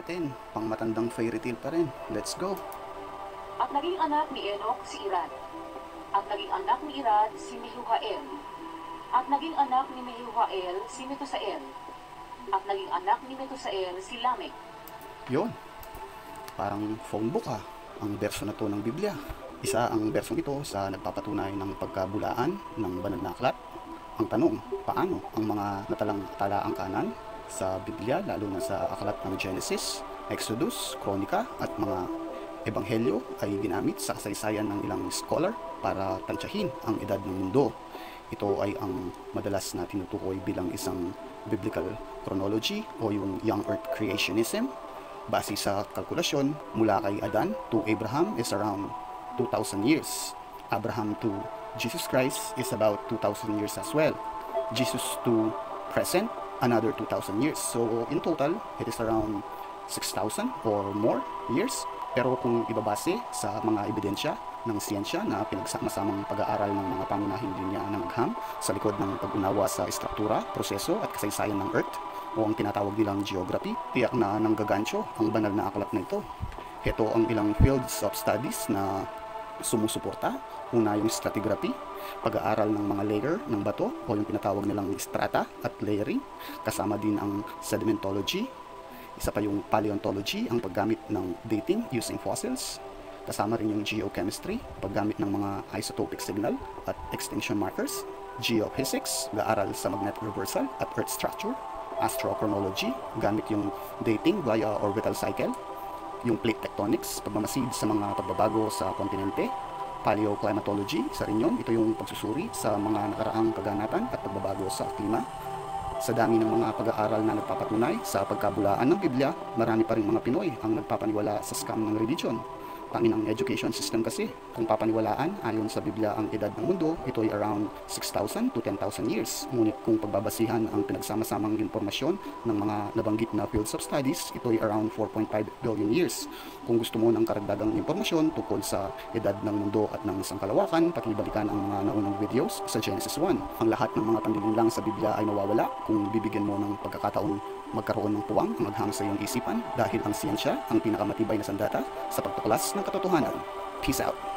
natin. Pang matandang fairy tale pa rin. Let's go! At naging anak ni Enoch si Irad. At naging anak ni Irad si Mehujael. At naging anak ni Mehujael si Metusael. At naging anak ni Metusael si Lamech. Yun. Parang phone book ang verso na to ng Biblia. Isa ang verso ito sa nagpapatunay ng pagkabulaan ng banal na aklat. Ang tanong, paano ang mga natalang talaang kanan sa Biblia, lalo na sa aklat ng Genesis, Exodus, Kronika at mga Ebanghelyo ay ginamit sa kasaysayan ng ilang scholar para tansyahin ang edad ng mundo. Ito ay ang madalas na tinutukoy bilang isang biblical chronology o yung young earth creationism. Base sa kalkulasyon, mula kay Adan to Abraham is around 2,000 years. Abraham to Jesus Christ is about 2,000 years as well. Jesus to present, another 2,000 years. So in total, it is around 6,000 or more years. Pero kung ibabase sa mga ebidensya ng siyensya na pinagsama-samang pag-aaral ng mga pangunahing linya ng agham sa likod ng pag-unawa sa estruktura, proseso at kasaysayan ng Earth o ang tinatawag nilang geography, tiyak na nanggagancho ang banal na aklat na ito. Ito ang ilang fields of studies na sumusuporta. Una yung stratigraphy, pag-aaral ng mga layer ng bato o yung tinatawag nilang strata at layering. Kasama din ang sedimentology. Isa pa yung paleontology, ang paggamit ng dating using fossils. Kasama rin yung geochemistry, paggamit ng mga isotopic signal at extinction markers. Geophysics, pag-aaral sa magnetic reversal at earth structure. Astrochronology, gamit yung dating via orbital cycle. Yung plate tectonics, pagmamasid sa mga pagbabago sa kontinente. Paleoclimatology, isa rin yun. Ito yung pagsusuri sa mga nakaraang kaganapan at pagbabago sa klima. Sa dami ng mga pag-aaral na nagpapatunay sa pagkabulaan ng Biblia, marami pa rin mga Pinoy ang nagpapaniwala sa scam ng religion. Tangin ang education system kasi. Kung papaniwalaan, ayon sa Biblia ang edad ng mundo, ito ay around 6,000 to 10,000 years. Ngunit kung pagbabasihan ang pinagsama-samang impormasyon ng mga nabanggit na fields of studies, ito ay around 4.5 billion years. Kung gusto mo ng karagdagang impormasyon tungkol sa edad ng mundo at ng sangkalawakan, pakibalikan ang mga naunang videos sa Genesis 1. Ang lahat ng mga panlilinlang sa Biblia ay mawawala kung bibigyan mo ng pagkakataon magkaroon ng puwang ang agham sa iyong isipan dahil ang siyensya ang pinakamatibay na sandata sa pagtuklas ng katotohanan. Peace out!